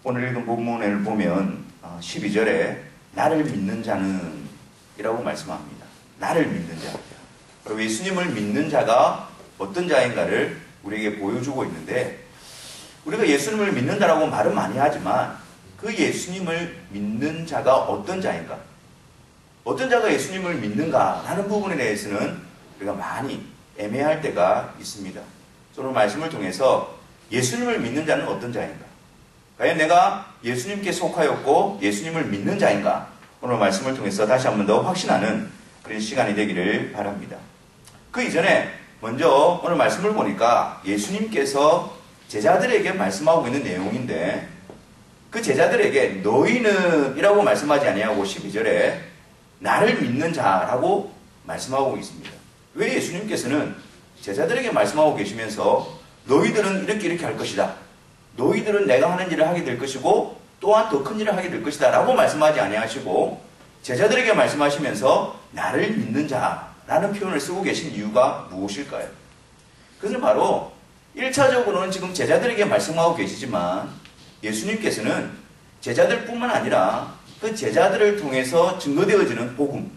오늘 읽은 본문을 보면 12절에 나를 믿는 자는 이라고 말씀합니다. 나를 믿는 자. 그리고 예수님을 믿는 자가 어떤 자인가를 우리에게 보여주고 있는데, 우리가 예수님을 믿는다라고 말은 많이 하지만 그 예수님을 믿는 자가 어떤 자인가, 어떤 자가 예수님을 믿는가 라는 부분에 대해서는 우리가 많이 애매할 때가 있습니다. 오늘 말씀을 통해서 예수님을 믿는 자는 어떤 자인가, 과연 내가 예수님께 속하였고 예수님을 믿는 자인가, 오늘 말씀을 통해서 다시 한 번 더 확신하는 그런 시간이 되기를 바랍니다. 그 이전에 먼저 오늘 말씀을 보니까 예수님께서 제자들에게 말씀하고 있는 내용인데, 그 제자들에게 너희는 이라고 말씀하지 아니하고 12절에 나를 믿는 자라고 말씀하고 있습니다. 왜 예수님께서는 제자들에게 말씀하고 계시면서 너희들은 이렇게 할 것이다, 너희들은 내가 하는 일을 하게 될 것이고 또한 더 큰 일을 하게 될 것이다 라고 말씀하지 아니하시고 제자들에게 말씀하시면서 나를 믿는 자라는 표현을 쓰고 계신 이유가 무엇일까요? 그것은 바로 1차적으로는 지금 제자들에게 말씀하고 계시지만 예수님께서는 제자들뿐만 아니라 그 제자들을 통해서 증거되어지는 복음,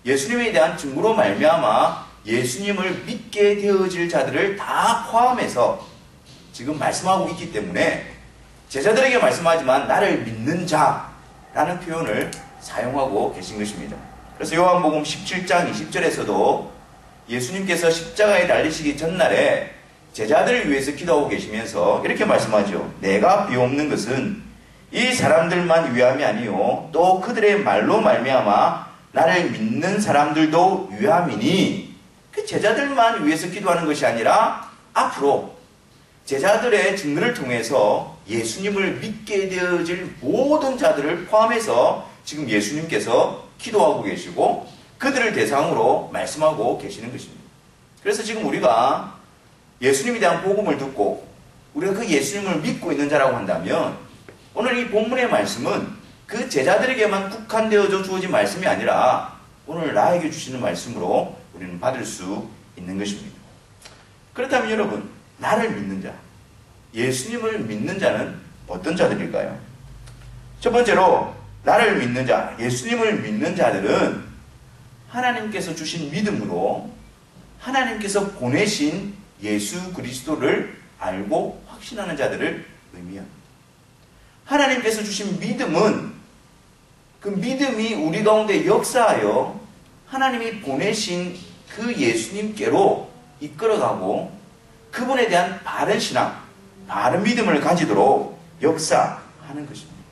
예수님에 대한 증거로 말미암아 예수님을 믿게 되어질 자들을 다 포함해서 지금 말씀하고 있기 때문에 제자들에게 말씀하지만 나를 믿는 자라는 표현을 사용하고 계신 것입니다. 그래서 요한복음 17장 20절에서도 예수님께서 십자가에 달리시기 전날에 제자들을 위해서 기도하고 계시면서 이렇게 말씀하죠. 내가 비옵는 것은 이 사람들만 위함이 아니요 또 그들의 말로 말미암아 나를 믿는 사람들도 위함이니, 그 제자들만 위해서 기도하는 것이 아니라 앞으로 제자들의 증거를 통해서 예수님을 믿게 되어질 모든 자들을 포함해서 지금 예수님께서 기도하고 계시고 그들을 대상으로 말씀하고 계시는 것입니다. 그래서 지금 우리가 예수님에 대한 복음을 듣고 우리가 그 예수님을 믿고 있는 자라고 한다면 오늘 이 본문의 말씀은 그 제자들에게만 국한되어져 주어진 말씀이 아니라 오늘 나에게 주시는 말씀으로 우리는 받을 수 있는 것입니다. 그렇다면 여러분, 나를 믿는 자, 예수님을 믿는 자는 어떤 자들일까요? 첫 번째로 나를 믿는 자, 예수님을 믿는 자들은 하나님께서 주신 믿음으로 하나님께서 보내신 예수 그리스도를 알고 확신하는 자들을 의미합니다. 하나님께서 주신 믿음은 그 믿음이 우리 가운데 역사하여 하나님이 보내신 그 예수님께로 이끌어가고 그분에 대한 바른 신앙, 바른 믿음을 가지도록 역사하는 것입니다.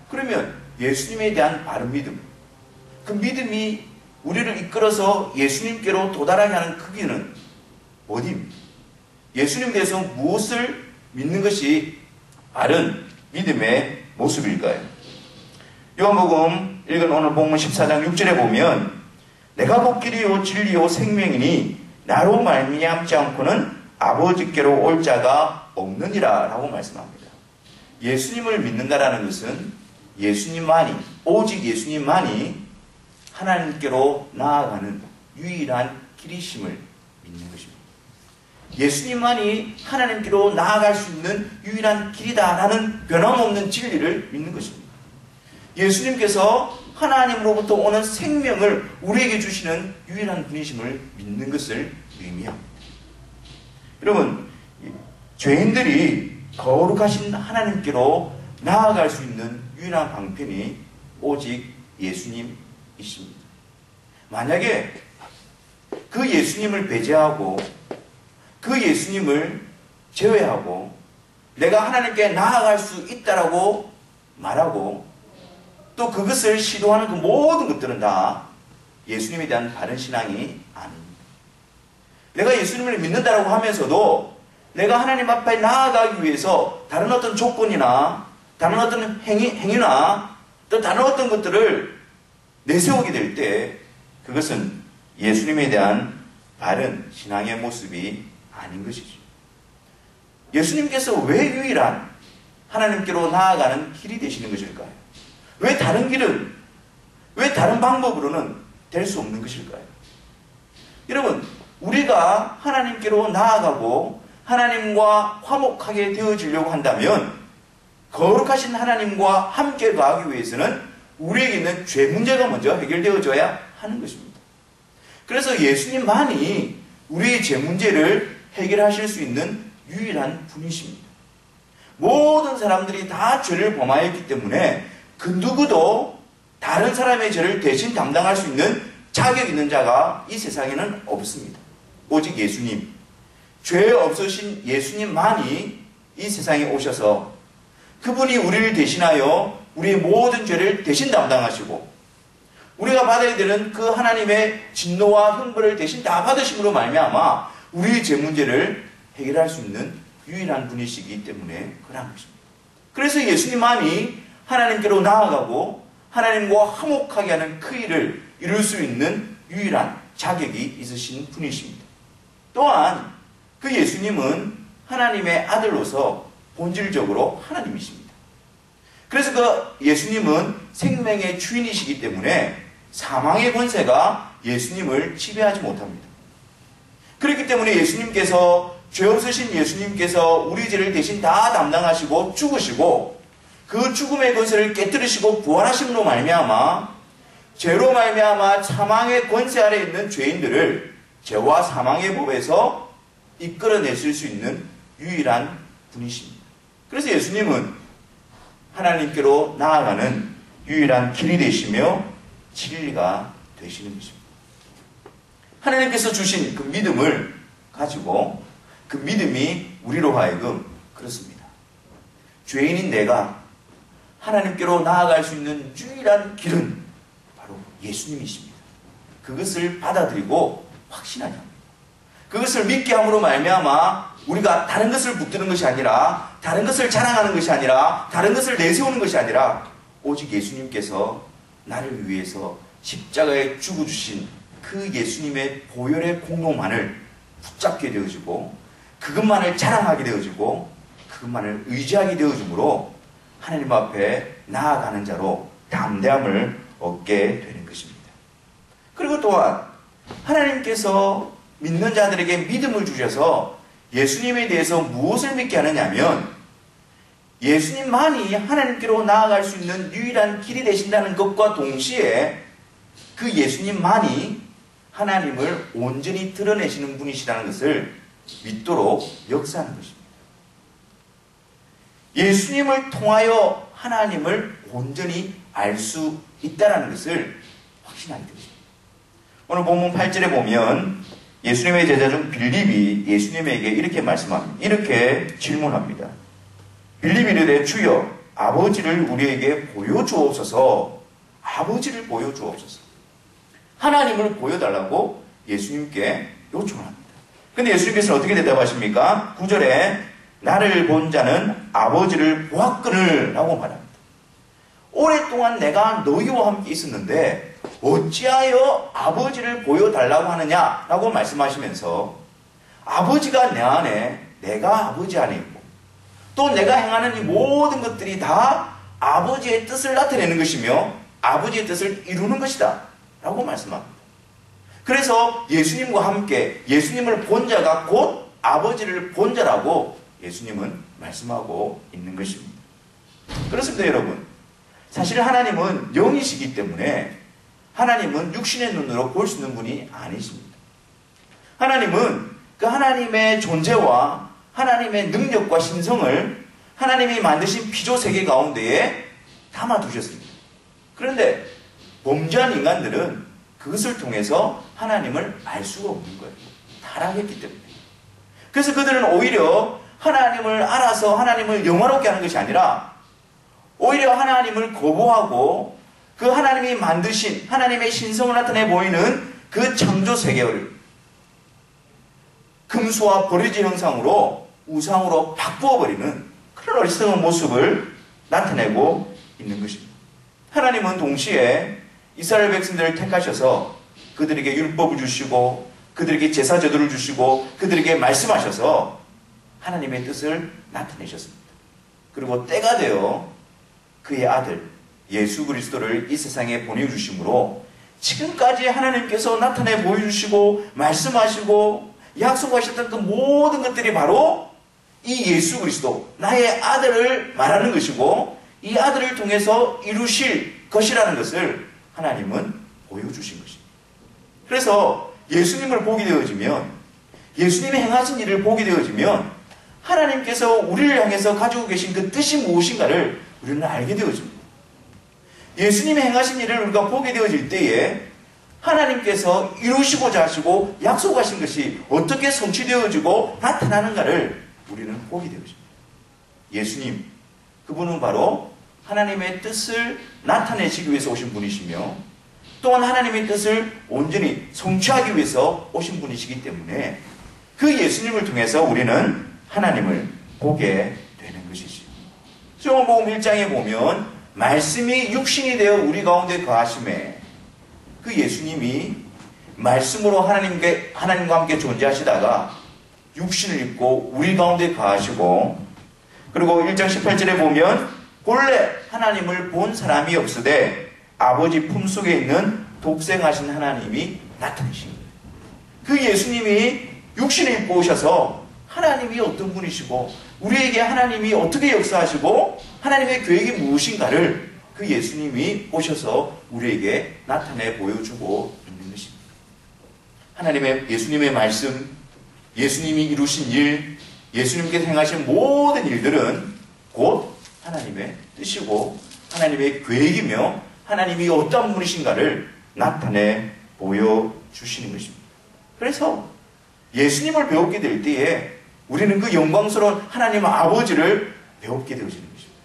그러면 예수님에 대한 바른 믿음, 그 믿음이 우리를 이끌어서 예수님께로 도달하게 하는 크기는 어디입니까? 예수님에 대해서 무엇을 믿는 것이 바른 믿음의 모습일까요? 요한복음 읽은 오늘 본문 14장 6절에 보면 내가 곧 길이요 진리요 생명이니 나로 말미암지 않고는 아버지께로 올 자가 없느니라 라고 말씀합니다. 예수님을 믿는다라는 것은 예수님만이, 오직 예수님만이 하나님께로 나아가는 유일한 길이심을 믿는 것입니다. 예수님만이 하나님께로 나아갈 수 있는 유일한 길이다라는 변함없는 진리를 믿는 것입니다. 예수님께서 하나님으로부터 오는 생명을 우리에게 주시는 유일한 분이심을 믿는 것을 의미합니다. 여러분, 죄인들이 거룩하신 하나님께로 나아갈 수 있는 유일한 방편이 오직 예수님이십니다. 만약에 그 예수님을 배제하고 그 예수님을 제외하고 내가 하나님께 나아갈 수 있다라고 말하고 또 그것을 시도하는 그 모든 것들은 다 예수님에 대한 바른 신앙이 아닙니다. 내가 예수님을 믿는다라고 하면서도 내가 하나님 앞에 나아가기 위해서 다른 어떤 조건이나 다른 어떤 행위나 또 다른 어떤 것들을 내세우게 될 때 그것은 예수님에 대한 바른 신앙의 모습이 아닌 것이죠. 예수님께서 왜 유일한 하나님께로 나아가는 길이 되시는 것일까요? 왜 다른 길은, 왜 다른 방법으로는 될 수 없는 것일까요? 여러분, 우리가 하나님께로 나아가고 하나님과 화목하게 되어지려고 한다면 거룩하신 하나님과 함께 거하기 위해서는 우리에게 있는 죄 문제가 먼저 해결되어져야 하는 것입니다. 그래서 예수님만이 우리의 죄 문제를 해결하실 수 있는 유일한 분이십니다. 모든 사람들이 다 죄를 범하였기 때문에 그 누구도 다른 사람의 죄를 대신 담당할 수 있는 자격 있는 자가 이 세상에는 없습니다. 오직 예수님, 죄 없으신 예수님만이 이 세상에 오셔서 그분이 우리를 대신하여 우리의 모든 죄를 대신 담당하시고 우리가 받아야 되는 그 하나님의 진노와 형벌을 대신 다 받으심으로 말미암아 우리의 죄 문제를 해결할 수 있는 유일한 분이시기 때문에 그런 것입니다. 그래서 예수님만이 하나님께로 나아가고 하나님과 화목하게 하는 그 일을 이룰 수 있는 유일한 자격이 있으신 분이십니다. 또한 그 예수님은 하나님의 아들로서 본질적으로 하나님이십니다. 그래서 그 예수님은 생명의 주인이시기 때문에 사망의 권세가 예수님을 지배하지 못합니다. 그렇기 때문에 예수님께서 죄 없으신 예수님께서 우리 죄를 대신 다 담당하시고 죽으시고 그 죽음의 권세를 깨뜨리시고 부활하심으로 말미암아 죄로 말미암아 사망의 권세 아래 있는 죄인들을 죄와 사망의 법에서 이끌어내실 수 있는 유일한 분이십니다. 그래서 예수님은 하나님께로 나아가는 유일한 길이 되시며 진리가 되시는 것입니다. 하나님께서 주신 그 믿음을 가지고 그 믿음이 우리로 하여금 그렇습니다. 죄인인 내가 하나님께로 나아갈 수 있는 유일한 길은 바로 예수님이십니다. 그것을 받아들이고 확신하게 합니다. 그것을 믿게 함으로 말미암아 우리가 다른 것을 붙드는 것이 아니라 다른 것을 자랑하는 것이 아니라 다른 것을 내세우는 것이 아니라 오직 예수님께서 나를 위해서 십자가에 죽어주신 그 예수님의 보혈의 공로만을 붙잡게 되어지고 그것만을 자랑하게 되어지고 그것만을 의지하게 되어지므로 하나님 앞에 나아가는 자로 담대함을 얻게 되는 것입니다. 그리고 또한 하나님께서 믿는 자들에게 믿음을 주셔서 예수님에 대해서 무엇을 믿게 하느냐면 예수님만이 하나님께로 나아갈 수 있는 유일한 길이 되신다는 것과 동시에 그 예수님만이 하나님을 온전히 드러내시는 분이시라는 것을 믿도록 역사하는 것입니다. 예수님을 통하여 하나님을 온전히 알 수 있다는 것을 확신하게 됩니다. 오늘 본문 8절에 보면 예수님의 제자 중 빌립이 예수님에게 이렇게 말씀합니다. 이렇게 질문합니다. 빌립이 이르되 주여 아버지를 우리에게 보여주옵소서. 아버지를 보여주옵소서. 하나님을 보여달라고 예수님께 요청을 합니다. 근데 예수님께서는 어떻게 대답하십니까? 9절에 나를 본 자는 아버지를 보았거늘 라고 말합니다. 오랫동안 내가 너희와 함께 있었는데 어찌하여 아버지를 보여달라고 하느냐라고 말씀하시면서 아버지가 내 안에 내가 아버지 안에 있고 또 내가 행하는 이 모든 것들이 다 아버지의 뜻을 나타내는 것이며 아버지의 뜻을 이루는 것이다 라고 말씀합니다. 그래서 예수님과 함께 예수님을 본 자가 곧 아버지를 본 자라고 예수님은 말씀하고 있는 것입니다. 그렇습니다, 여러분. 사실 하나님은 영이시기 때문에 하나님은 육신의 눈으로 볼 수 있는 분이 아니십니다. 하나님은 그 하나님의 존재와 하나님의 능력과 신성을 하나님이 만드신 피조세계 가운데에 담아두셨습니다. 그런데 범죄한 인간들은 그것을 통해서 하나님을 알 수가 없는 거예요. 타락했기 때문에. 그래서 그들은 오히려 하나님을 알아서 하나님을 영화롭게 하는 것이 아니라 오히려 하나님을 거부하고 그 하나님이 만드신 하나님의 신성을 나타내 보이는 그 창조세계를 금수와 버리지 형상으로 우상으로 바꾸어버리는 그런 어리석은 모습을 나타내고 있는 것입니다. 하나님은 동시에 이스라엘 백성들을 택하셔서 그들에게 율법을 주시고 그들에게 제사 제도를 주시고 그들에게 말씀하셔서 하나님의 뜻을 나타내셨습니다. 그리고 때가 되어 그의 아들 예수 그리스도를 이 세상에 보내주심으로 지금까지 하나님께서 나타내 보여주시고 말씀하시고 약속하셨던 그 모든 것들이 바로 이 예수 그리스도, 나의 아들을 말하는 것이고 이 아들을 통해서 이루실 것이라는 것을 하나님은 보여주신 것입니다. 그래서 예수님을 보게 되어지면, 예수님이 행하신 일을 보게 되어지면 하나님께서 우리를 향해서 가지고 계신 그 뜻이 무엇인가를 우리는 알게 되어집니다. 예수님이 행하신 일을 우리가 보게 되어질 때에 하나님께서 이루시고자 하시고 약속하신 것이 어떻게 성취되어지고 나타나는가를 우리는 보게 되어집니다. 예수님, 그분은 바로 하나님의 뜻을 나타내시기 위해서 오신 분이시며 또한 하나님의 뜻을 온전히 성취하기 위해서 오신 분이시기 때문에 그 예수님을 통해서 우리는 하나님을 보게 되는 것이죠. 요한복음 1장에 보면 말씀이 육신이 되어 우리 가운데 거하심에, 그 예수님이 말씀으로 하나님과 함께 존재하시다가 육신을 입고 우리 가운데 거하시고, 그리고 1장 18절에 보면 본래 하나님을 본 사람이 없으되 아버지 품속에 있는 독생하신 하나님이 나타나신 거예요. 그 예수님이 육신을 입고 오셔서 하나님이 어떤 분이시고 우리에게 하나님이 어떻게 역사하시고 하나님의 계획이 무엇인가를 그 예수님이 오셔서 우리에게 나타내 보여주고 있는 것입니다. 하나님의 예수님의 말씀, 예수님이 이루신 일, 예수님께서 행하신 모든 일들은 곧 하나님의 뜻이고 하나님의 계획이며 하나님이 어떤 분이신가를 나타내 보여주시는 것입니다. 그래서 예수님을 배우게 될 때에 우리는 그 영광스러운 하나님 아버지를 배우게 되어지는 것입니다.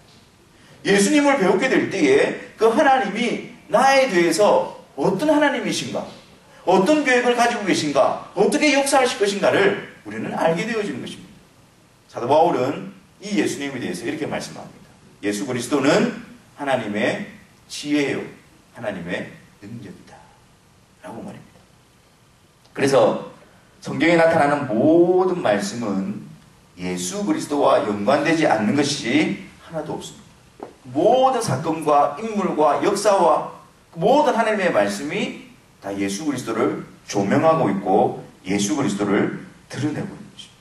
예수님을 배우게 될 때에 그 하나님이 나에 대해서 어떤 하나님이신가, 어떤 계획을 가지고 계신가, 어떻게 역사하실 것인가를 우리는 알게 되어지는 것입니다. 사도 바울은 이 예수님에 대해서 이렇게 말씀합니다. 예수 그리스도는 하나님의 지혜요, 하나님의 능력이다 라고 말합니다. 그래서 성경에 나타나는 모든 말씀은 예수 그리스도와 연관되지 않는 것이 하나도 없습니다. 모든 사건과 인물과 역사와 모든 하나님의 말씀이 다 예수 그리스도를 조명하고 있고 예수 그리스도를 드러내고 있는 것입니다.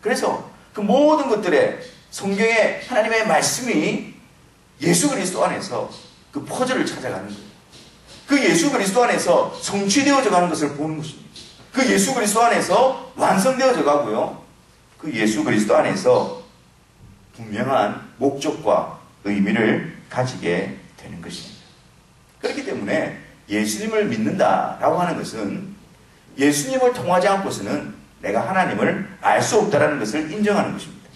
그래서 그 모든 것들에 성경의 하나님의 말씀이 예수 그리스도 안에서 그 퍼즐을 찾아가는 거예요. 그 예수 그리스도 안에서 성취되어져 가는 것을 보는 것입니다. 그 예수 그리스도 안에서 완성되어져 가고요. 그 예수 그리스도 안에서 분명한 목적과 의미를 가지게 되는 것입니다. 그렇기 때문에 예수님을 믿는다라고 하는 것은 예수님을 통하지 않고서는 내가 하나님을 알 수 없다라는 것을 인정하는 것입니다.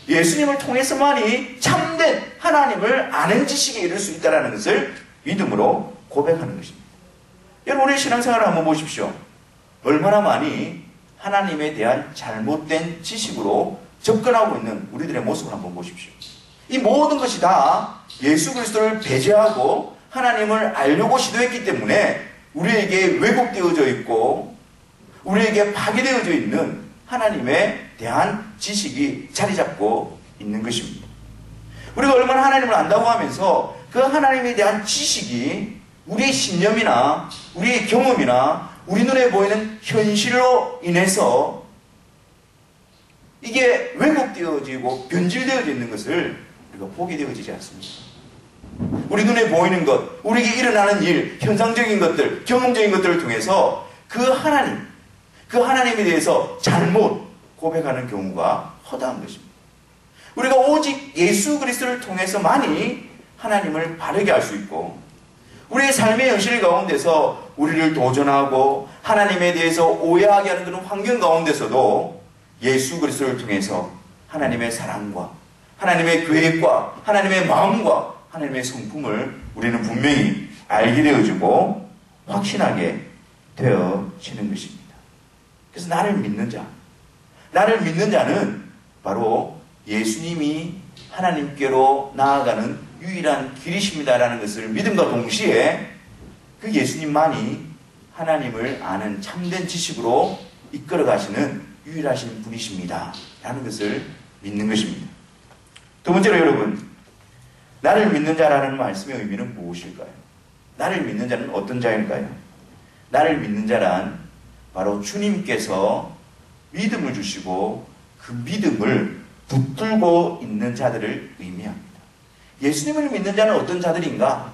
예수님을 통해서만이 참된 하나님을 아는 지식에 이를 수 있다는 것을 믿음으로 고백하는 것입니다. 여러분, 우리 신앙생활을 한번 보십시오. 얼마나 많이 하나님에 대한 잘못된 지식으로 접근하고 있는 우리들의 모습을 한번 보십시오. 이 모든 것이 다 예수 그리스도를 배제하고 하나님을 알려고 시도했기 때문에 우리에게 왜곡되어져 있고 우리에게 파괴되어져 있는 하나님에 대한 지식이 자리 잡고 있는 것입니다. 우리가 얼마나 하나님을 안다고 하면서 그 하나님에 대한 지식이 우리의 신념이나 우리의 경험이나 우리 눈에 보이는 현실로 인해서 이게 왜곡되어지고 변질되어져 있는 것을 우리가 보게 되어지지 않습니다. 우리 눈에 보이는 것, 우리에게 일어나는 일, 현상적인 것들, 경험적인 것들을 통해서 그 하나님에 대해서 잘못 고백하는 경우가 허다한 것입니다. 우리가 오직 예수 그리스도를 통해서만이 하나님을 바르게 알 수 있고 우리의 삶의 현실 가운데서 우리를 도전하고 하나님에 대해서 오해하게 하는 그런 환경 가운데서도 예수 그리스도를 통해서 하나님의 사랑과 하나님의 계획과 하나님의 마음과 하나님의 성품을 우리는 분명히 알게 되어지고 확신하게 되어지는 것입니다. 그래서 나를 믿는 자는 바로 예수님이 하나님께로 나아가는 유일한 길이십니다라는 것을 믿음과 동시에 그 예수님만이 하나님을 아는 참된 지식으로 이끌어 가시는 유일하신 분이십니다 라는 것을 믿는 것입니다. 두 번째로 여러분, 나를 믿는 자라는 말씀의 의미는 무엇일까요? 나를 믿는 자는 어떤 자일까요? 나를 믿는 자란 바로 주님께서 믿음을 주시고 그 믿음을 붙들고 있는 자들을 의미합니다. 예수님을 믿는 자는 어떤 자들인가?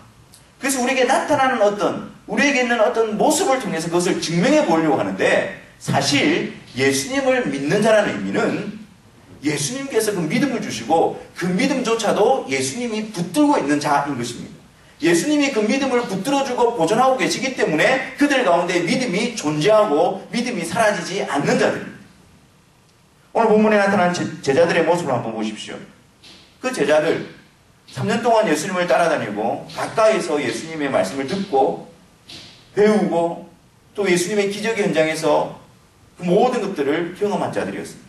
그래서 우리에게 나타나는 우리에게 있는 어떤 모습을 통해서 그것을 증명해 보려고 하는데, 사실 예수님을 믿는 자라는 의미는 예수님께서 그 믿음을 주시고 그 믿음조차도 예수님이 붙들고 있는 자인 것입니다. 예수님이 그 믿음을 붙들어주고 보존하고 계시기 때문에 그들 가운데 믿음이 존재하고 믿음이 사라지지 않는 자들입니다. 오늘 본문에 나타난 제자들의 모습을 한번 보십시오. 그 제자들 3년 동안 예수님을 따라다니고 가까이서 예수님의 말씀을 듣고 배우고 또 예수님의 기적의 현장에서 그 모든 것들을 경험한 자들이었습니다.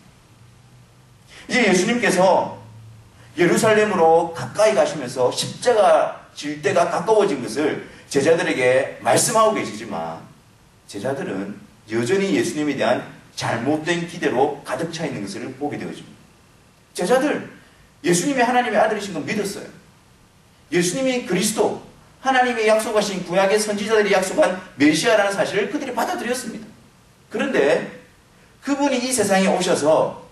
이제 예수님께서 예루살렘으로 가까이 가시면서 십자가 질 때가 가까워진 것을 제자들에게 말씀하고 계시지만, 제자들은 여전히 예수님에 대한 잘못된 기대로 가득 차 있는 것을 보게 되어집니다. 제자들, 예수님이 하나님의 아들이신 건 믿었어요. 예수님이 그리스도, 하나님이 약속하신 구약의 선지자들이 약속한 메시아라는 사실을 그들이 받아들였습니다. 그런데 그분이 이 세상에 오셔서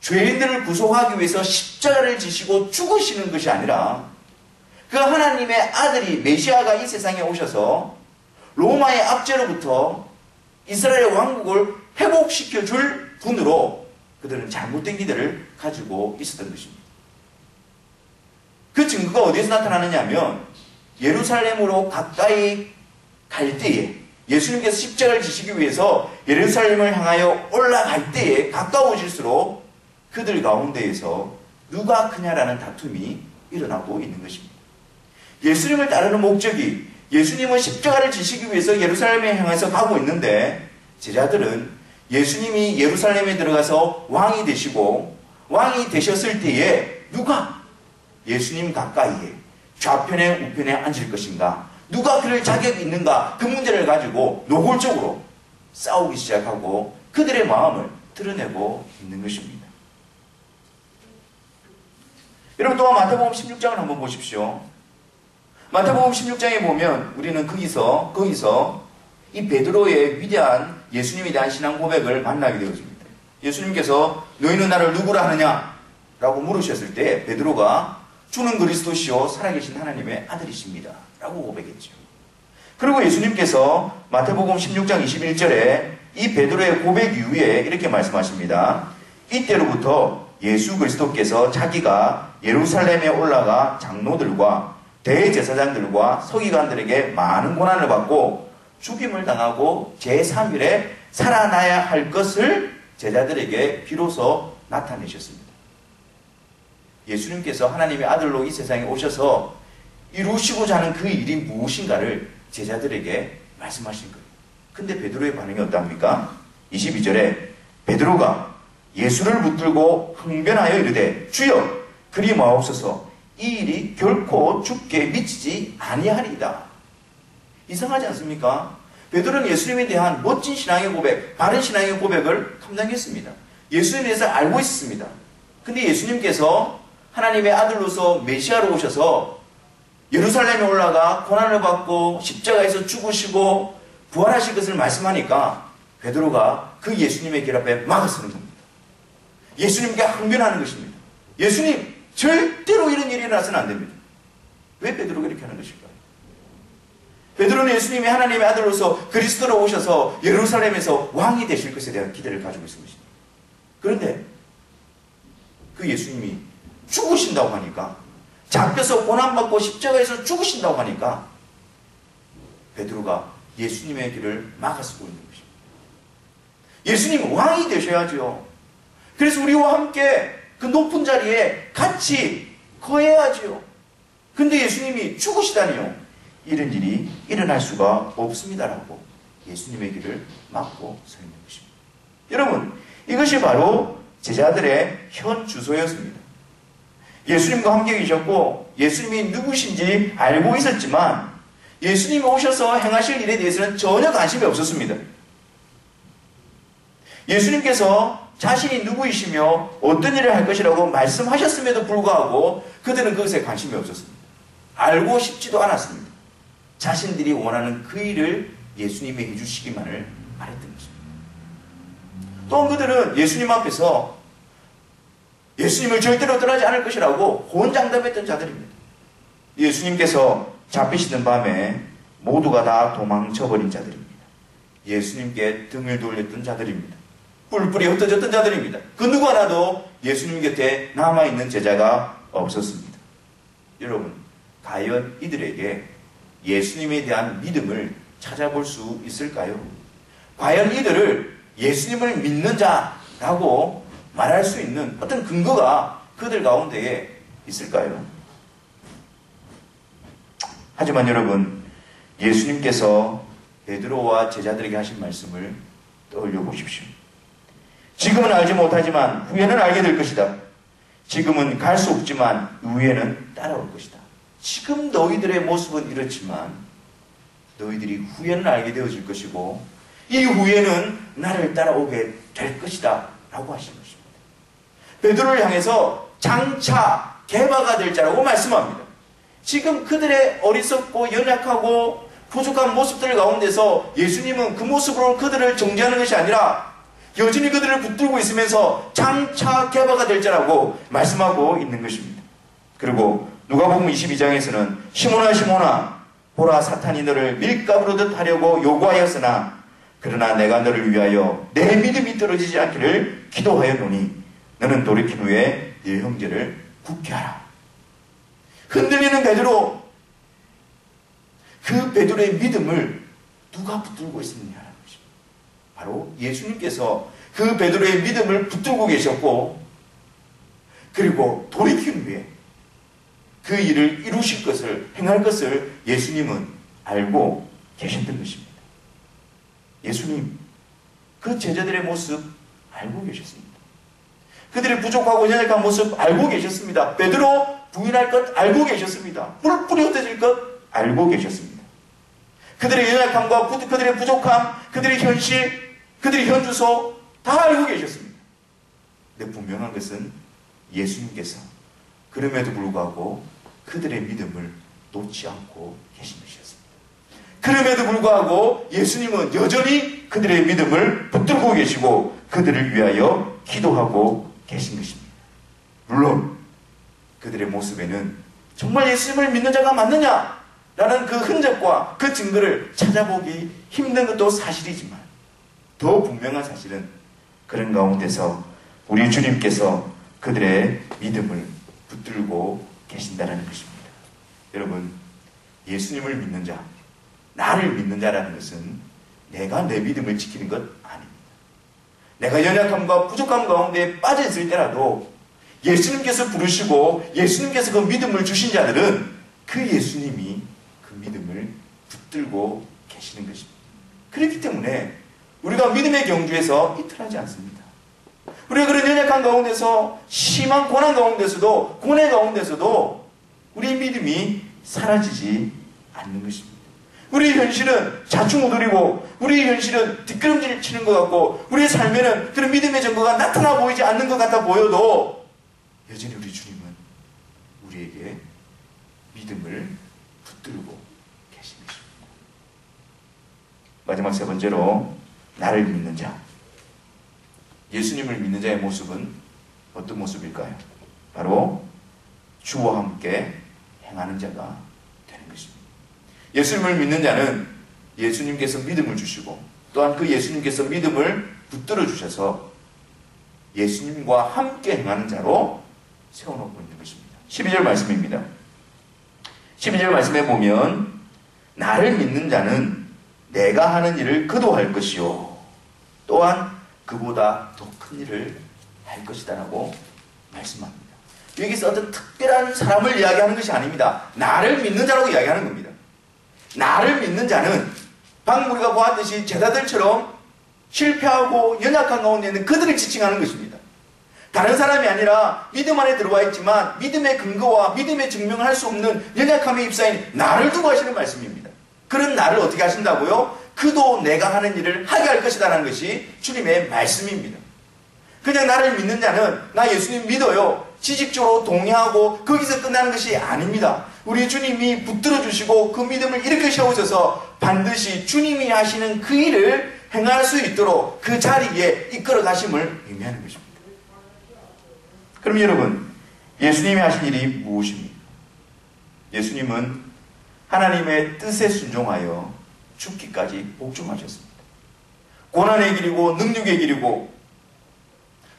죄인들을 구속하기 위해서 십자가를 지시고 죽으시는 것이 아니라, 그 하나님의 아들이 메시아가 이 세상에 오셔서 로마의 압제로부터 이스라엘 왕국을 회복시켜 줄 분으로 그들은 잘못된 기대를 가지고 있었던 것입니다. 그 증거가 어디에서 나타나느냐 하면, 예루살렘으로 가까이 갈 때에, 예수님께서 십자가를 지시기 위해서 예루살렘을 향하여 올라갈 때에 가까워질수록 그들 가운데에서 누가 크냐라는 다툼이 일어나고 있는 것입니다. 예수님을 따르는 목적이, 예수님은 십자가를 지시기 위해서 예루살렘에 향해서 가고 있는데, 제자들은 예수님이 예루살렘에 들어가서 왕이 되시고 왕이 되셨을 때에 누가 예수님 가까이에 좌편에 우편에 앉을 것인가, 누가 그럴 자격이 있는가, 그 문제를 가지고 노골적으로 싸우기 시작하고 그들의 마음을 드러내고 있는 것입니다. 여러분, 또한 마태복음 16장을 한번 보십시오. 마태복음 16장에 보면 우리는 거기서 이 베드로의 위대한 예수님에 대한 신앙 고백을 만나게 되어집니다. 예수님께서 너희는 나를 누구라 하느냐? 라고 물으셨을 때 베드로가 주는 그리스도시요 살아계신 하나님의 아들이십니다. 라고 고백했죠. 그리고 예수님께서 마태복음 16장 21절에 이 베드로의 고백 이후에 이렇게 말씀하십니다. 이때로부터 예수 그리스도께서 자기가 예루살렘에 올라가 장로들과 대제사장들과 서기관들에게 많은 고난을 받고 죽임을 당하고 제3일에 살아나야 할 것을 제자들에게 비로소 나타내셨습니다. 예수님께서 하나님의 아들로 이 세상에 오셔서 이루시고자 하는 그 일이 무엇인가를 제자들에게 말씀하신 거예요. 근데 베드로의 반응이 어떠합니까? 22절에 베드로가 예수를 붙들고 흥변하여 이르되 주여 그리 마옵소서, 이 일이 결코 주께 미치지 아니하리이다. 이상하지 않습니까? 베드로는 예수님에 대한 멋진 신앙의 고백, 바른 신앙의 고백을 감당했습니다. 예수님에 대해서 알고 있었습니다. 근데 예수님께서 하나님의 아들로서 메시아로 오셔서 예루살렘에 올라가 고난을 받고 십자가에서 죽으시고 부활하실 것을 말씀하니까 베드로가 그 예수님의 길 앞에 막아서는 겁니다. 예수님께 항변하는 것입니다. 예수님, 절대로 이런 일이 일어나서는 안 됩니다. 왜 베드로가 이렇게 하는 것일까요? 베드로는 예수님이 하나님의 아들로서 그리스도로 오셔서 예루살렘에서 왕이 되실 것에 대한 기대를 가지고 있는 것입니다. 그런데 그 예수님이 죽으신다고 하니까, 잡혀서 고난받고 십자가에서 죽으신다고 하니까 베드로가 예수님의 길을 막아서고 있는 것입니다. 예수님 왕이 되셔야죠. 그래서 우리와 함께 그 높은 자리에 같이 거해야지요. 근데 예수님이 죽으시다니요. 이런 일이 일어날 수가 없습니다라고 예수님의 길을 막고 서 있는 것입니다. 여러분, 이것이 바로 제자들의 현 주소였습니다. 예수님과 함께 계셨고 예수님이 누구신지 알고 있었지만 예수님이 오셔서 행하실 일에 대해서는 전혀 관심이 없었습니다. 예수님께서 자신이 누구이시며 어떤 일을 할 것이라고 말씀하셨음에도 불구하고 그들은 그것에 관심이 없었습니다. 알고 싶지도 않았습니다. 자신들이 원하는 그 일을 예수님이 해주시기만을 바랬던 것입니다. 또 그들은 예수님 앞에서 예수님을 절대로 떠나지 않을 것이라고 호언장담했던 자들입니다. 예수님께서 잡히시는 밤에 모두가 다 도망쳐버린 자들입니다. 예수님께 등을 돌렸던 자들입니다. 뿔뿔이 흩어졌던 자들입니다. 그 누구 하나도 예수님 곁에 남아있는 제자가 없었습니다. 여러분, 과연 이들에게 예수님에 대한 믿음을 찾아볼 수 있을까요? 과연 이들을 예수님을 믿는 자라고 말할 수 있는 어떤 근거가 그들 가운데에 있을까요? 하지만 여러분, 예수님께서 베드로와 제자들에게 하신 말씀을 떠올려 보십시오. 지금은 알지 못하지만 후에는 알게 될 것이다. 지금은 갈 수 없지만 후에는 따라올 것이다. 지금 너희들의 모습은 이렇지만 너희들이 후에는 알게 되어질 것이고 이 후에는 나를 따라오게 될 것이다 라고 하신 것입니다. 베드로를 향해서 장차 개바가 될 자라고 말씀합니다. 지금 그들의 어리석고 연약하고 부족한 모습들 가운데서 예수님은 그 모습으로 그들을 정죄하는 것이 아니라 여전히 그들을 붙들고 있으면서 장차 개바가 될 자라고 말씀하고 있는 것입니다. 그리고 누가복음 22장에서는 시몬아 시몬아 보라 사탄이 너를 밀가부르듯 하려고 요구하였으나 그러나 내가 너를 위하여 내 믿음이 떨어지지 않기를 기도하였노니 너는 돌이킨 후에 네 형제를 굳게 하라. 흔들리는 베드로, 그 베드로의 믿음을 누가 붙들고 있었느냐라는 것입니다. 바로 예수님께서 그 베드로의 믿음을 붙들고 계셨고 그리고 돌이킨 후에 그 일을 이루실 것을, 행할 것을 예수님은 알고 계셨던 것입니다. 예수님, 그 제자들의 모습 알고 계셨습니다. 그들의 부족하고 연약한 모습 알고 계셨습니다. 베드로 부인할 것 알고 계셨습니다. 뿔뿔이 흩어질 것 알고 계셨습니다. 그들의 연약함과 그들의 부족함, 그들의 현실, 그들의 현주소 다 알고 계셨습니다. 근데 분명한 것은 예수님께서 그럼에도 불구하고 그들의 믿음을 놓지 않고 계신 것이었습니다. 그럼에도 불구하고 예수님은 여전히 그들의 믿음을 붙들고 계시고 그들을 위하여 기도하고 계신 것입니다. 물론 그들의 모습에는 정말 예수님을 믿는 자가 맞느냐? 라는 그 흔적과 그 증거를 찾아보기 힘든 것도 사실이지만 더 분명한 사실은 그런 가운데서 우리 주님께서 그들의 믿음을 붙들고 계신다는 것입니다. 여러분, 예수님을 믿는 자, 나를 믿는 자라는 것은 내가 내 믿음을 지키는 것 아닙니다. 내가 연약함과 부족함 가운데 빠져 있을 때라도 예수님께서 부르시고 예수님께서 그 믿음을 주신 자들은 그 예수님이 그 믿음을 붙들고 계시는 것입니다. 그렇기 때문에 우리가 믿음의 경주에서 이틀하지 않습니다. 우리가 그런 연약한 가운데서 심한 고난 가운데서도 고뇌 가운데서도 우리의 믿음이 사라지지 않는 것입니다. 우리의 현실은 자충우돌이고 우리의 현실은 뒷걸음질 치는 것 같고 우리의 삶에는 그런 믿음의 증거가 나타나 보이지 않는 것 같아 보여도 여전히 우리 주님은 우리에게 믿음을 붙들고 계신 것입니다. 마지막 세 번째로 나를 믿는 자. 예수님을 믿는 자의 모습은 어떤 모습일까요? 바로 주와 함께 행하는 자가 되는 것입니다. 예수님을 믿는 자는 예수님께서 믿음을 주시고 또한 그 예수님께서 믿음을 붙들어 주셔서 예수님과 함께 행하는 자로 세워놓고 있는 것입니다. 12절 말씀입니다. 12절 말씀에 보면 나를 믿는 자는 내가 하는 일을 그도 할 것이요 또한 그보다 더 큰 일을 할 것이다 라고 말씀합니다. 여기서 어떤 특별한 사람을 이야기하는 것이 아닙니다. 나를 믿는 자라고 이야기하는 겁니다. 나를 믿는 자는 방금 우리가 보았듯이 제자들처럼 실패하고 연약한 가운데 있는 그들을 지칭하는 것입니다. 다른 사람이 아니라 믿음 안에 들어와 있지만 믿음의 근거와 믿음의 증명을 할 수 없는 연약함의 입사인 나를 두고 하시는 말씀입니다. 그런 나를 어떻게 하신다고요? 그도 내가 하는 일을 하게 할 것이다라는 것이 주님의 말씀입니다. 그냥 나를 믿는 자는 나 예수님 믿어요. 지식적으로 동의하고 거기서 끝나는 것이 아닙니다. 우리 주님이 붙들어 주시고 그 믿음을 일으켜 세우셔서 반드시 주님이 하시는 그 일을 행할 수 있도록 그 자리에 이끌어 가심을 의미하는 것입니다. 그럼 여러분, 예수님이 하신 일이 무엇입니까? 예수님은 하나님의 뜻에 순종하여 죽기까지 복종하셨습니다. 고난의 길이고 능력의 길이고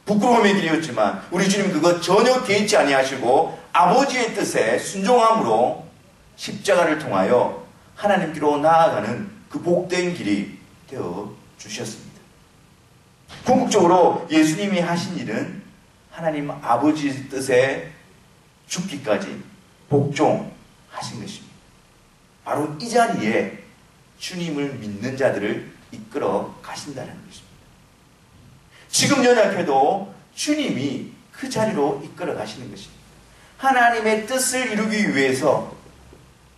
부끄러움의 길이었지만 우리 주님 그것 전혀 개의치 아니하시고 아버지의 뜻에 순종함으로 십자가를 통하여 하나님께로 나아가는 그 복된 길이 되어 주셨습니다. 궁극적으로 예수님이 하신 일은 하나님 아버지의 뜻에 죽기까지 복종하신 것입니다. 바로 이 자리에 주님을 믿는 자들을 이끌어 가신다는 것입니다. 지금 연약해도 주님이 그 자리로 이끌어 가시는 것입니다. 하나님의 뜻을 이루기 위해서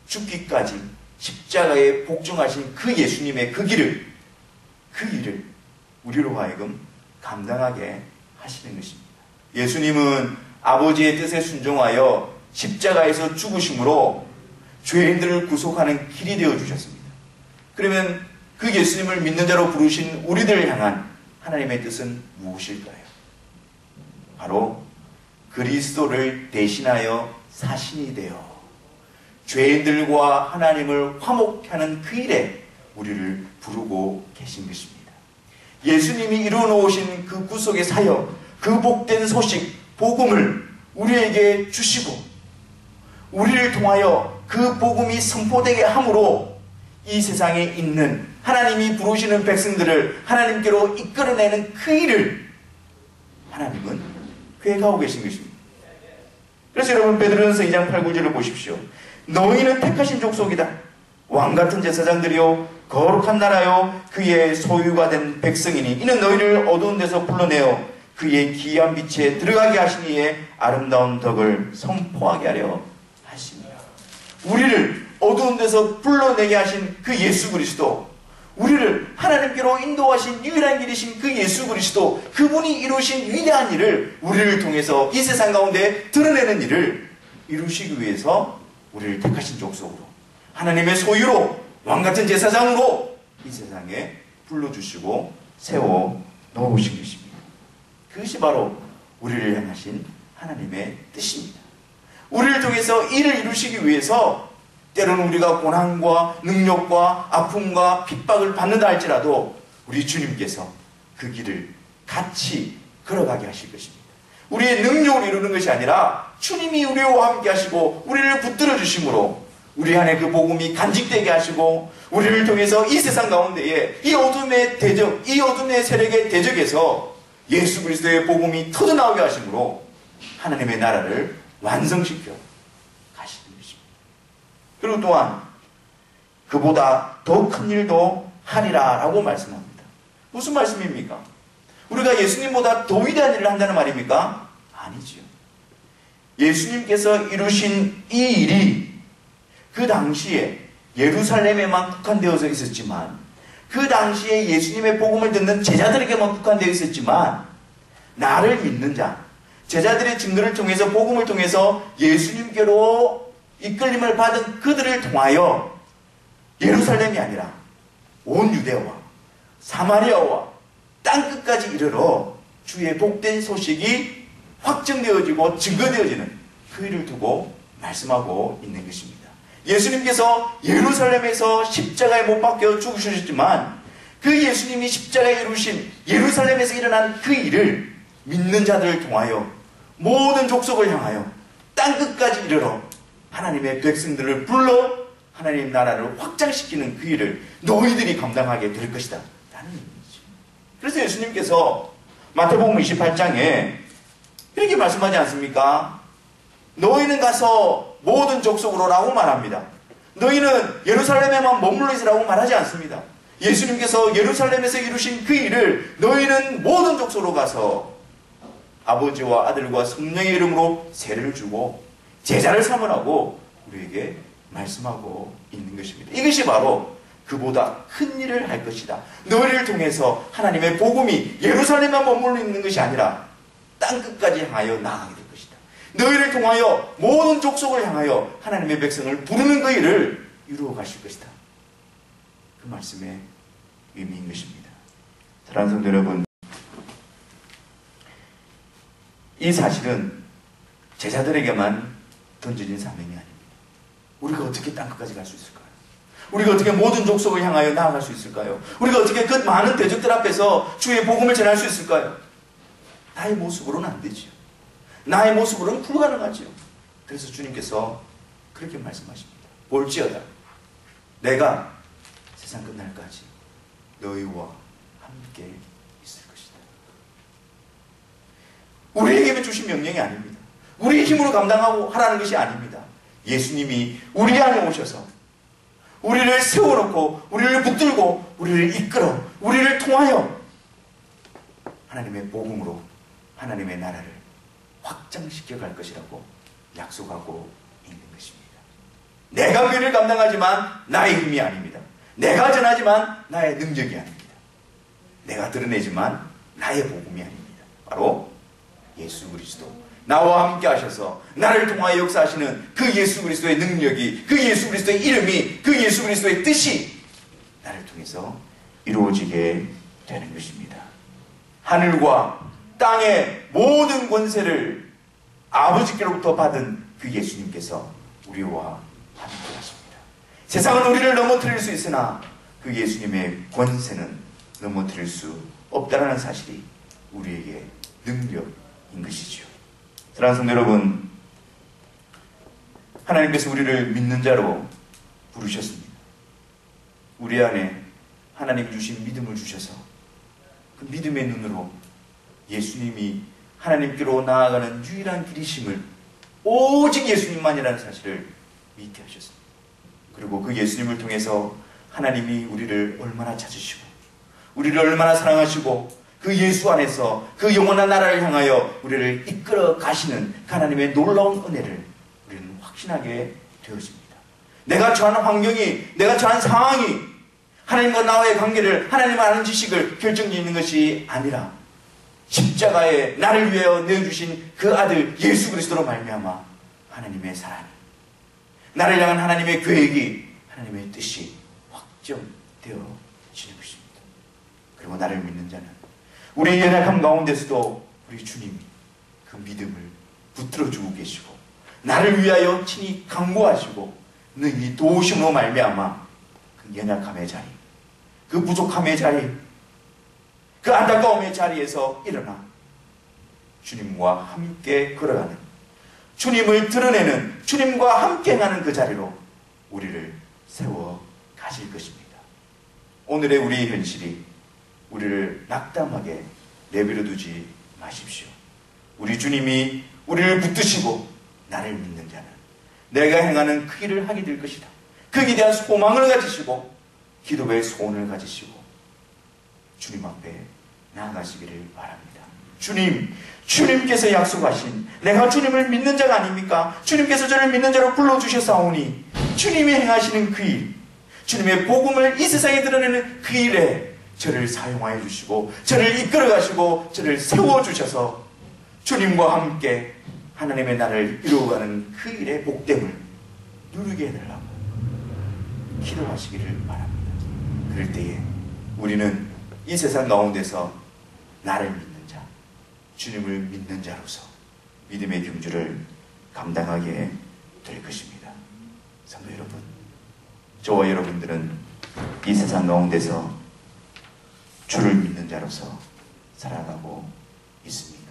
죽기까지 십자가에 복종하신 그 예수님의 그 일을 우리로 하여금 감당하게 하시는 것입니다. 예수님은 아버지의 뜻에 순종하여 십자가에서 죽으심으로 죄인들을 구속하는 길이 되어 주셨습니다. 그러면 그 예수님을 믿는 자로 부르신 우리들을 향한 하나님의 뜻은 무엇일까요? 바로 그리스도를 대신하여 사신이 되어 죄인들과 하나님을 화목하는 그 일에 우리를 부르고 계신 것입니다. 예수님이 이루어 놓으신 그 구속의 사역, 그 복된 소식, 복음을 우리에게 주시고 우리를 통하여 그 복음이 선포되게 함으로 이 세상에 있는 하나님이 부르시는 백성들을 하나님께로 이끌어내는 그 일을 하나님은 계획하고 계신 것입니다. 그래서 여러분 베드로전서 2장 8, 9절을 보십시오. 너희는 택하신 족속이다. 왕같은 제사장들이요 거룩한 나라요 그의 소유가 된 백성이니 이는 너희를 어두운 데서 불러내어 그의 기이한 빛에 들어가게 하신 이의 아름다운 덕을 선포하게 하려 하십니다. 우리를 어두운 데서 불러내게 하신 그 예수 그리스도, 우리를 하나님께로 인도하신 유일한 길이신 그 예수 그리스도, 그분이 이루신 위대한 일을 우리를 통해서 이 세상 가운데 드러내는 일을 이루시기 위해서 우리를 택하신 족속으로 하나님의 소유로 왕같은 제사장으로 이 세상에 불러주시고 세워 놓으신 것입니다. 그것이 바로 우리를 향하신 하나님의 뜻입니다. 우리를 통해서 이를 이루시기 위해서 때로는 우리가 고난과 능력과 아픔과 핍박을 받는다 할지라도 우리 주님께서 그 길을 같이 걸어가게 하실 것입니다. 우리의 능력으로 이루는 것이 아니라 주님이 우리와 함께 하시고 우리를 붙들어 주심으로 우리 안에 그 복음이 간직되게 하시고 우리를 통해서 이 세상 가운데에 이 어둠의 대적, 이 어둠의 세력의 대적에서 예수 그리스도의 복음이 터져나오게 하심으로 하나님의 나라를 완성시켜 가시는 것입니다. 그리고 또한 그보다 더 큰 일도 하리라 라고 말씀합니다. 무슨 말씀입니까? 우리가 예수님보다 더 위대한 일을 한다는 말입니까? 아니지요. 예수님께서 이루신 이 일이 그 당시에 예루살렘에만 국한되어서 있었지만 그 당시에 예수님의 복음을 듣는 제자들에게만 국한되어 있었지만 나를 믿는 자, 제자들의 증거를 통해서 복음을 통해서 예수님께로 이끌림을 받은 그들을 통하여 예루살렘이 아니라 온 유대와 사마리아와 땅끝까지 이르러 주의 복된 소식이 확정되어지고 증거되어지는 그 일을 두고 말씀하고 있는 것입니다. 예수님께서 예루살렘에서 십자가에 못 박혀 죽으셨지만 그 예수님이 십자가에 이루신 예루살렘에서 일어난 그 일을 믿는 자들을 통하여 모든 족속을 향하여 땅끝까지 이르러 하나님의 백성들을 불러 하나님 나라를 확장시키는 그 일을 너희들이 감당하게 될 것이다 라는 의미죠. 그래서 예수님께서 마태복음 28장에 이렇게 말씀하지 않습니까? 너희는 가서 모든 족속으로 라고 말합니다. 너희는 예루살렘에만 머물러 있으라고 말하지 않습니다. 예수님께서 예루살렘에서 이루신 그 일을 너희는 모든 족속으로 가서 아버지와 아들과 성령의 이름으로 세례를 주고 제자를 삼으라고 우리에게 말씀하고 있는 것입니다. 이것이 바로 그보다 큰 일을 할 것이다. 너희를 통해서 하나님의 복음이 예루살렘만 머물러 있는 것이 아니라 땅끝까지 향하여 나아가게 될 것이다. 너희를 통하여 모든 족속을 향하여 하나님의 백성을 부르는 그 일을 이루어 가실 것이다. 그 말씀의 의미인 것입니다. 사랑하는 성도 여러분, 이 사실은 제자들에게만 던져진 사명이 아닙니다. 우리가 어떻게 땅끝까지 갈 수 있을까요? 우리가 어떻게 모든 족속을 향하여 나아갈 수 있을까요? 우리가 어떻게 그 많은 대적들 앞에서 주의 복음을 전할 수 있을까요? 나의 모습으로는 안 되지요. 나의 모습으로는 불가능하지요. 그래서 주님께서 그렇게 말씀하십니다. 볼지어다 내가 세상 끝날까지 너희와 함께 있을 것이다. 우리에게 주신 명령이 아닙니다. 우리의 힘으로 감당하고 하라는 것이 아닙니다. 예수님이 우리 안에 오셔서 우리를 세워놓고 우리를 붙들고 우리를 이끌어 우리를 통하여 하나님의 복음으로 하나님의 나라를 확장시켜 갈 것이라고 약속하고 있는 것입니다. 내가 그 일을 감당하지만 나의 힘이 아닙니다. 내가 전하지만 나의 능력이 아닙니다. 내가 드러내지만 나의 복음이 아닙니다. 바로 예수 그리스도, 나와 함께 하셔서 나를 통하여 역사하시는 그 예수 그리스도의 능력이, 그 예수 그리스도의 이름이, 그 예수 그리스도의 뜻이 나를 통해서 이루어지게 되는 것입니다. 하늘과 땅의 모든 권세를 아버지께로부터 받은 그 예수님께서 우리와 함께 하십니다. 세상은 우리를 넘어뜨릴 수 있으나 그 예수님의 권세는 넘어뜨릴 수 없다는 사실이 우리에게 능력인 것이지요. 사랑하는 성도 여러분, 하나님께서 우리를 믿는 자로 부르셨습니다. 우리 안에 하나님 주신 믿음을 주셔서 그 믿음의 눈으로 예수님이 하나님께로 나아가는 유일한 길이심을 오직 예수님만이라는 사실을 믿게 하셨습니다. 그리고 그 예수님을 통해서 하나님이 우리를 얼마나 찾으시고 우리를 얼마나 사랑하시고 그 예수 안에서 그 영원한 나라를 향하여 우리를 이끌어 가시는 하나님의 놀라운 은혜를 우리는 확신하게 되어집니다. 내가 처한 환경이, 내가 처한 상황이 하나님과 나와의 관계를, 하나님을 아는 지식을 결정짓는 것이 아니라 십자가에 나를 위하여 내어주신 그 아들 예수 그리스도로 말미암아 하나님의 사랑이, 나를 향한 하나님의 계획이, 하나님의 뜻이 확정되어지는 것입니다. 그리고 나를 믿는 자는 우리의 연약함 가운데서도 우리 주님이 그 믿음을 붙들어주고 계시고 나를 위하여 친히 강구하시고 능히 도우심으로 말미암아 그 연약함의 자리, 그 부족함의 자리, 그 안타까움의 자리에서 일어나 주님과 함께 걸어가는, 주님을 드러내는, 주님과 함께하는 그 자리로 우리를 세워 가실 것입니다. 오늘의 우리의 현실이 우리를 낙담하게 내버려 두지 마십시오. 우리 주님이 우리를 붙드시고 나를 믿는 자는 내가 행하는 그 일을 하게 될 것이다. 거기에 대한 소망을 가지시고 기도의 소원을 가지시고 주님 앞에 나아가시기를 바랍니다. 주님께서 약속하신 내가 주님을 믿는 자가 아닙니까? 주님께서 저를 믿는 자로 불러주셨사오니 주님이 행하시는 그 일, 주님의 복음을 이 세상에 드러내는 그 일에 저를 사용하여 주시고 저를 이끌어 가시고 저를 세워주셔서 주님과 함께 하나님의 나라를 이루어가는 그 일의 복됨을 누리게 해달라고 기도하시기를 바랍니다. 그럴 때에 우리는 이 세상 가운데서 나를 믿는 자, 주님을 믿는 자로서 믿음의 경주를 감당하게 될 것입니다. 성도 여러분, 저와 여러분들은 이 세상 가운데서 주를 믿는 자로서 살아가고 있습니다.